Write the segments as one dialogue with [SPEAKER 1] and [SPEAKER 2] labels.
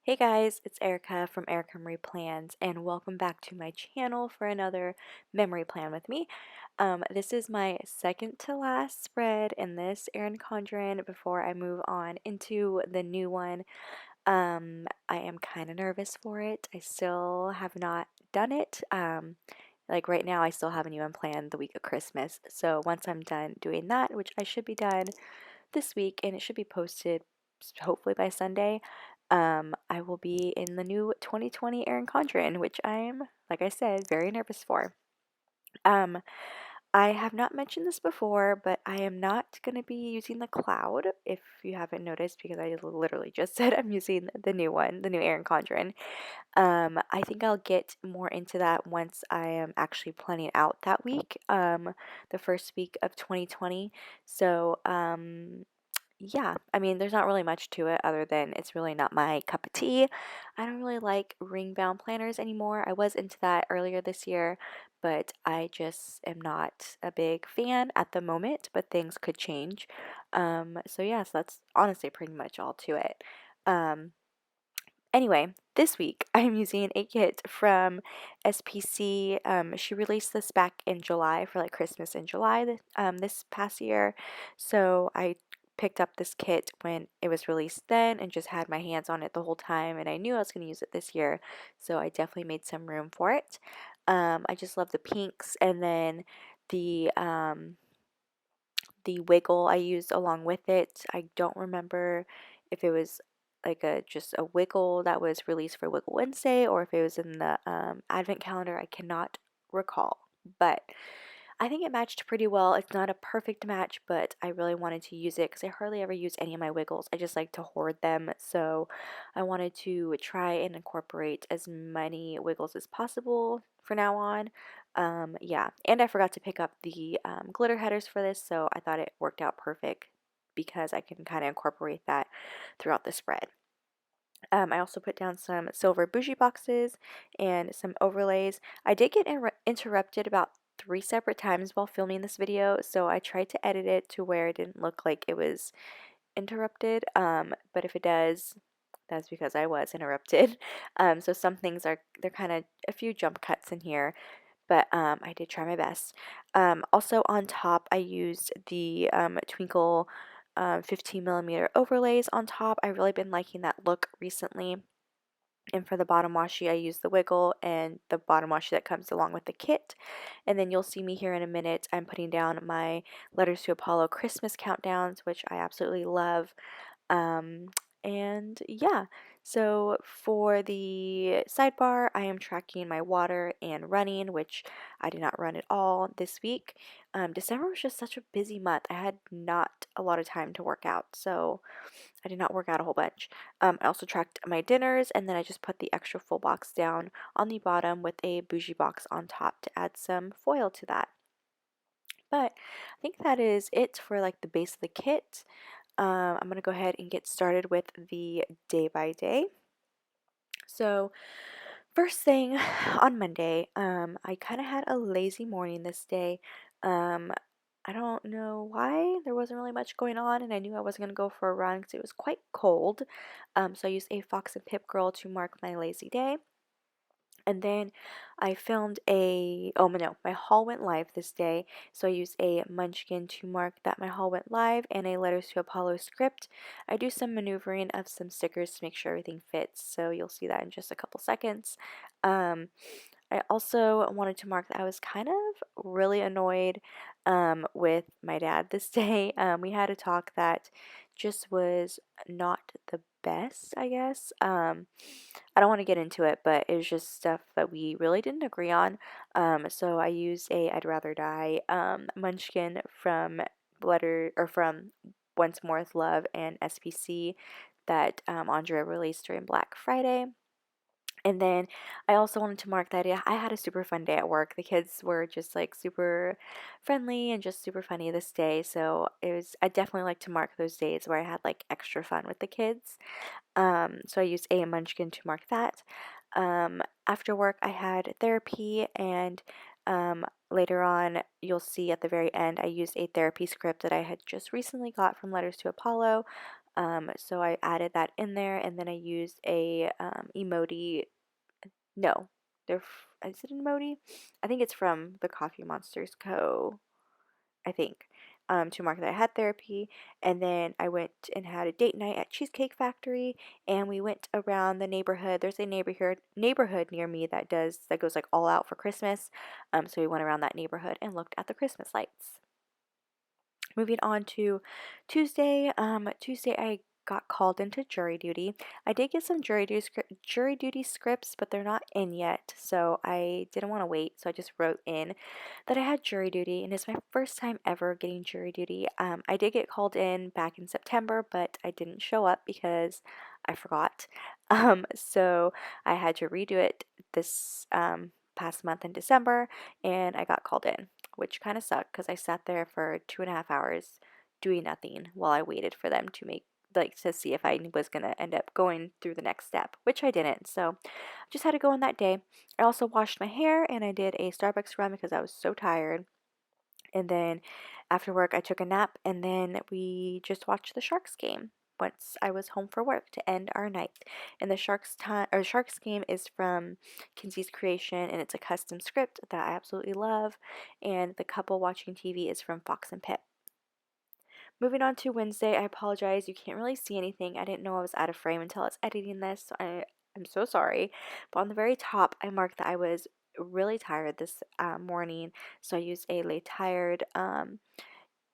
[SPEAKER 1] Hey guys, it's Erica from Erica Memory Plans, and welcome back to my channel for another memory plan with me. This is my second to last spread in this Erin Condren before I move on into the new one. I am kind of nervous for it. I still have not done it. Like right now, I still haven't even planned the week of Christmas. So once I'm done doing that, which I should be done this week, and it should be posted hopefully by Sunday. I will be in the new 2020 Erin Condren, which I'm, like I said, very nervous for. Um, I have not mentioned this before, but I am not going to be using the cloud, if you haven't noticed, because I literally just said I'm using the new one, the new Erin Condren. I think I'll get more into that once I am actually planning out that week, the first week of 2020. So, yeah, I mean, there's not really much to it other than it's really not my cup of tea. I don't really like ring bound planners anymore. I was into that earlier this year, but I just am not a big fan at the moment, but things could change. So yeah, so that's honestly pretty much all to it. Um, Anyway, this week I'm using a kit from SPC. She released this back in July for like Christmas in July this past year. So I picked up this kit when it was released then and just had my hands on it the whole time. And I knew I was going to use it this year. So I definitely made some room for it. I just love the pinks, and then the um, the wiggle I used along with it. I don't remember if it was like a just a wiggle that was released for Wiggle Wednesday or if it was in the advent calendar. I cannot recall, but I think it matched pretty well. It's not a perfect match, but I really wanted to use it because I hardly ever use any of my wiggles. I just like to hoard them, so I wanted to try and incorporate as many wiggles as possible for now on. Yeah, and I forgot to pick up the glitter headers for this, so I thought it worked out perfect because I can kind of incorporate that throughout the spread. I also put down some silver bougie boxes and some overlays. I did get interrupted about 3 separate times while filming this video, so I tried to edit it to where it didn't look like it was interrupted. But if it does, that's because I was interrupted. So some things they're kind of a few jump cuts in here, but I did try my best. Also on top, I used the Twinkle 15 millimeter overlays on top. I've really been liking that look recently. And for the bottom washi, I use the wiggle and the bottom washi that comes along with the kit. And then you'll see me here in a minute. I'm putting down my Letters to Apollo Christmas countdowns, which I absolutely love. Um, and yeah, so for the sidebar, I am tracking my water and running, which I did not run at all this week. December was just such a busy month. I had not a lot of time to work out, so I did not work out a whole bunch. I also tracked my dinners, and then I just put the extra full box down on the bottom with a bougie box on top to add some foil to that. But I think that is it for like the base of the kit. I'm going to go ahead and get started with the day by day. So, first thing on Monday, I kind of had a lazy morning this day. Um, I don't know why. There wasn't really much going on, and I knew I wasn't going to go for a run because it was quite cold. So I used a Fox and Pip Girl to mark my lazy day. And then I filmed oh no, my haul went live this day. So I used a munchkin to mark that my haul went live and a Letters to Apollo script. I do some maneuvering of some stickers to make sure everything fits. So you'll see that in just a couple seconds. I also wanted to mark that I was kind of really annoyed with my dad this day. We had a talk that just was not the best, I guess. I don't want to get into it, but it was just stuff that we really didn't agree on. So I used a I'd Rather Die munchkin from from Once More with Love and SPC that Andrea released during Black Friday. And then I also wanted to mark that I had a super fun day at work. The kids were just like super friendly and just super funny this day. So I definitely like to mark those days where I had like extra fun with the kids. So I used a munchkin to mark that. After work, I had therapy, and later on, you'll see at the very end, I used a therapy script that I had just recently got from Letters to Apollo. So I added that in there, and then I used a emoji. No, is it an emoji? I think it's from the Coffee Monsters Co. I think, to mark that I had therapy. And then I went and had a date night at Cheesecake Factory, and we went around the neighborhood. There's a neighborhood near me that goes like all out for Christmas. So we went around that neighborhood and looked at the Christmas lights. Moving on to Tuesday. Tuesday I got called into jury duty. I did get some jury duty scripts, but they're not in yet, so I didn't want to wait. So I just wrote in that I had jury duty, and it's my first time ever getting jury duty. I did get called in back in September, but I didn't show up because I forgot. So I had to redo it this past month in December, and I got called in, which kind of sucked because I sat there for 2.5 hours doing nothing while I waited for them to to see if I was going to end up going through the next step, which I didn't. So I just had to go on that day. I also washed my hair and I did a Starbucks run because I was so tired. And then after work, I took a nap, and then we just watched the Sharks game once I was home for work to end our night. And the Sharks game is from Kinsey's creation, and it's a custom script that I absolutely love. And the couple watching TV is from Fox and Pip. Moving on to Wednesday, I apologize. You can't really see anything. I didn't know I was out of frame until I was editing this, so I'm so sorry. But on the very top, I marked that I was really tired this morning, so I used a lay tired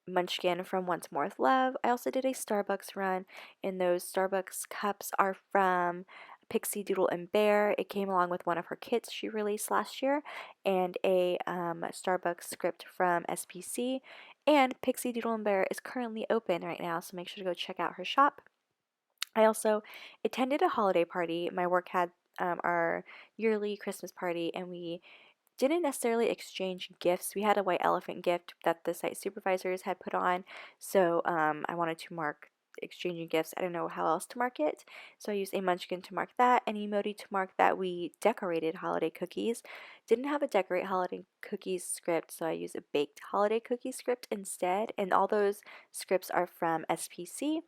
[SPEAKER 1] munchkin from Once More with Love. I also did a Starbucks run, and those Starbucks cups are from Pixie Doodle and Bear. It came along with one of her kits she released last year, and a Starbucks script from SPC. And Pixie Doodle and Bear is currently open right now, so make sure to go check out her shop. I also attended a holiday party. My work had our yearly Christmas party, and we didn't necessarily exchange gifts. We had a white elephant gift that the site supervisors had put on, so I wanted to mark exchanging gifts. I didn't know how else to mark it, so I used a munchkin to mark that, an emoji to mark that we decorated holiday cookies. Didn't have a decorate holiday cookies script, so I used a baked holiday cookie script instead, and all those scripts are from SPC.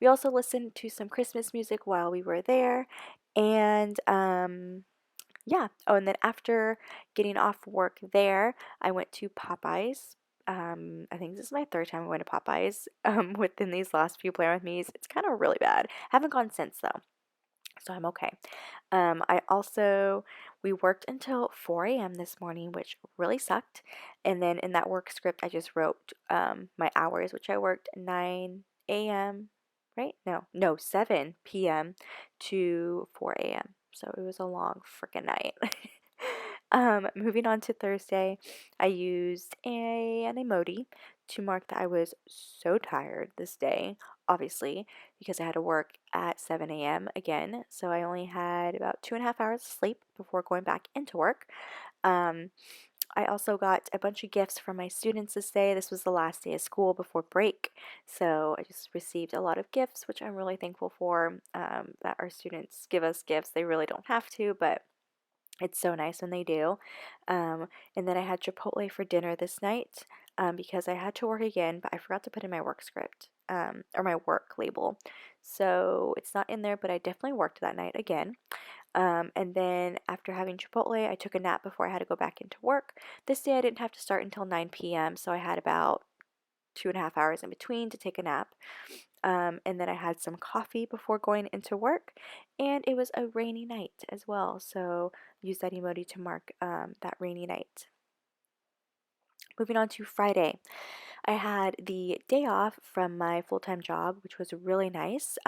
[SPEAKER 1] We also listened to some Christmas music while we were there, and yeah. Oh, and then after getting off work there, I went to Popeyes. I think this is my third time I went to Popeyes within these last few Plan With Me's. It's kind of really bad. Haven't gone since though, so I'm okay. I also, we worked until 4 a.m. this morning, which really sucked. And then in that work script, I just wrote my hours, which I worked 9 a.m., right? No, 7 p.m. to 4 a.m. So it was a long freaking night. Moving on to Thursday, I used an emoji to mark that I was so tired this day, obviously, because I had to work at 7 a.m. again. So I only had about 2.5 hours of sleep before going back into work. Um, I also got a bunch of gifts from my students this day. This was the last day of school before break. So I just received a lot of gifts, which I'm really thankful for, that our students give us gifts. They really don't have to, but it's so nice when they do. And then I had Chipotle for dinner this night because I had to work again, but I forgot to put in my work script or my work label. So it's not in there, but I definitely worked that night again. And then after having Chipotle, I took a nap before I had to go back into work. This day I didn't have to start until 9 p.m., so I had about 2.5 hours in between to take a nap. And then I had some coffee before going into work, and it was a rainy night as well, so use that emoji to mark that rainy night. Moving on to Friday, I had the day off from my full-time job, which was really nice.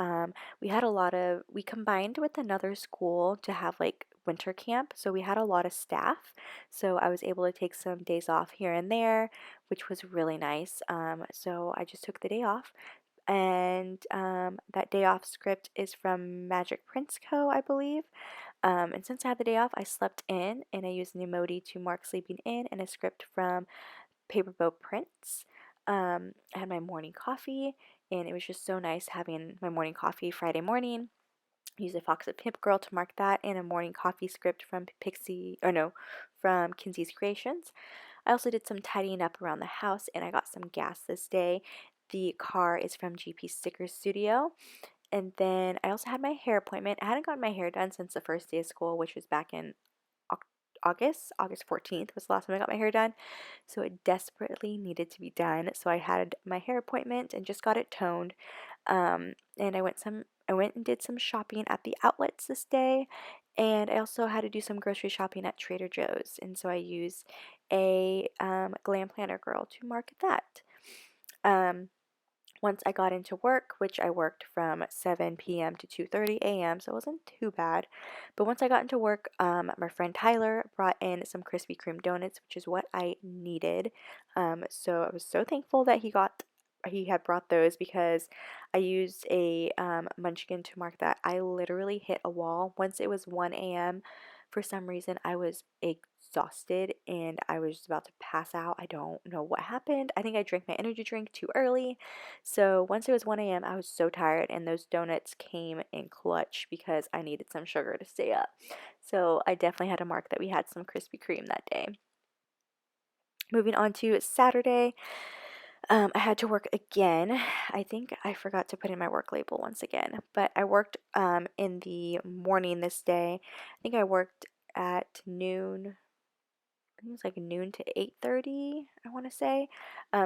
[SPEAKER 1] We combined with another school to have like winter camp, so we had a lot of staff. So I was able to take some days off here and there, which was really nice. So I just took the day off, and that day off script is from Magic Prince Co., I believe. And since I had the day off, I slept in, and I used an emoji to mark sleeping in, and a script from Paper Boat Prince. I had my morning coffee, and it was just so nice having my morning coffee Friday morning. Use a Fox and Pip Girl to mark that, and a morning coffee script from from Kinsey's Creations. I also did some tidying up around the house, and I got some gas this day. the car is from GP Sticker Studio. And then I also had my hair appointment. I hadn't gotten my hair done since the first day of school, which was back in August 14th was the last time I got my hair done. So it desperately needed to be done. So I had my hair appointment and just got it toned. And I went and did some shopping at the outlets this day. And I also had to do some grocery shopping at Trader Joe's. And so I used a Glam Planner Girl to mark that. Um, Once I got into work, which I worked from 7 p.m. to 2:30 a.m., so it wasn't too bad. But once I got into work, my friend Tyler brought in some Krispy Kreme donuts, which is what I needed. So I was so thankful that he had brought those because I used a munchkin to mark that. I literally hit a wall. Once it was 1 a.m., for some reason I was exhausted and I was just about to pass out. I don't know what happened. I think I drank my energy drink too early. So once it was 1 a.m., I was so tired, and those donuts came in clutch because I needed some sugar to stay up. So I definitely had to mark that we had some Krispy Kreme that day. Moving on to Saturday, I had to work again. I think I forgot to put in my work label once again, but I worked in the morning this day. I think I worked at noon. I think it was like noon to 8:30, I want to say.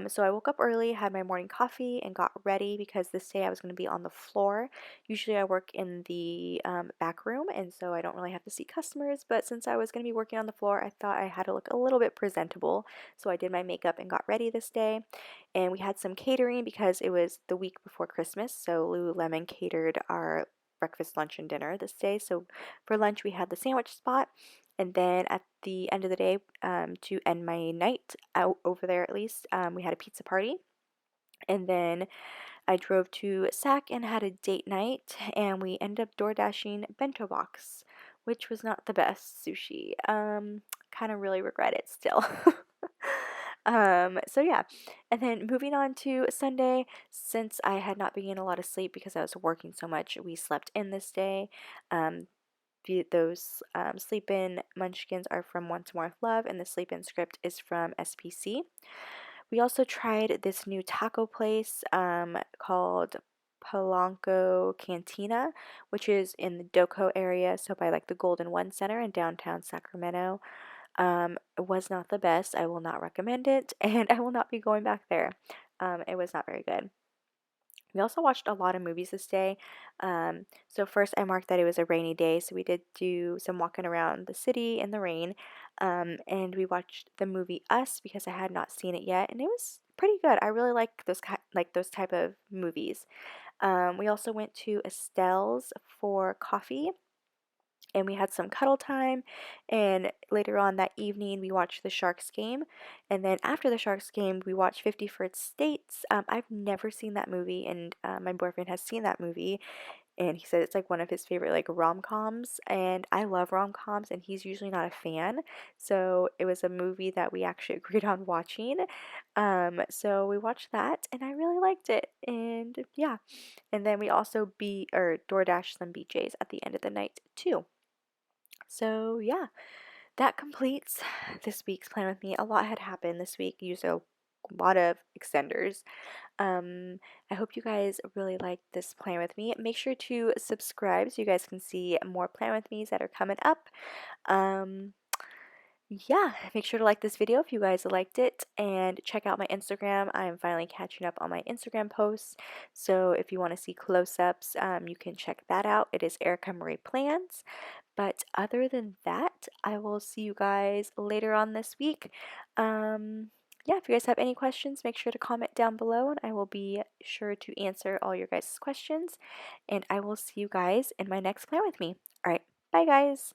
[SPEAKER 1] So I woke up early, had my morning coffee, and got ready because this day I was going to be on the floor. Usually I work in the back room, and so I don't really have to see customers. But since I was going to be working on the floor, I thought I had to look a little bit presentable. So I did my makeup and got ready this day. And we had some catering because it was the week before Christmas. So Lululemon catered our breakfast, lunch, and dinner this day. So for lunch, we had the sandwich spot. And then at the end of the day, to end my night out over there at least, we had a pizza party. And then I drove to SAC and had a date night, and we ended up door dashing bento box, which was not the best sushi. Kind of really regret it still. So yeah, and then moving on to Sunday, since I had not been getting a lot of sleep because I was working so much, we slept in this day. Um, those sleep in munchkins are from Once More with Love, and the sleep in script is from SPC. We also tried this new taco place called Polanco Cantina, which is in the Doco area, so by like the Golden One Center in downtown Sacramento. It was not the best. I will not recommend it, and I will not be going back there. It was not very good. We also watched a lot of movies this day. So first I marked that it was a rainy day, so we did do some walking around the city in the rain. And we watched the movie Us because I had not seen it yet, and it was pretty good. I really like those type of movies. We also went to Estelle's for coffee, and we had some cuddle time, and later on that evening we watched the Sharks game, and then after the Sharks game we watched 50 First States. I've never seen that movie, and my boyfriend has seen that movie, and he said it's like one of his favorite like rom-coms, and I love rom-coms and he's usually not a fan, so it was a movie that we actually agreed on watching. So we watched that and I really liked it, and yeah, and then we also DoorDash some BJ's at the end of the night too. So yeah, that completes this week's plan with me. A lot had happened this week. Used a lot of extenders. Um, I hope you guys really liked this plan with me. Make sure to subscribe so you guys can see more plan with me's that are coming up. Um, yeah, make sure to like this video if you guys liked it, and check out my Instagram. I am finally catching up on my Instagram posts, so if you want to see close-ups, you can check that out. It is Erica Marie Plans. But other than that, I will see you guys later on this week. Yeah, if you guys have any questions, make sure to comment down below and I will be sure to answer all your guys' questions. And I will see you guys in my next plan with me. All right, bye guys.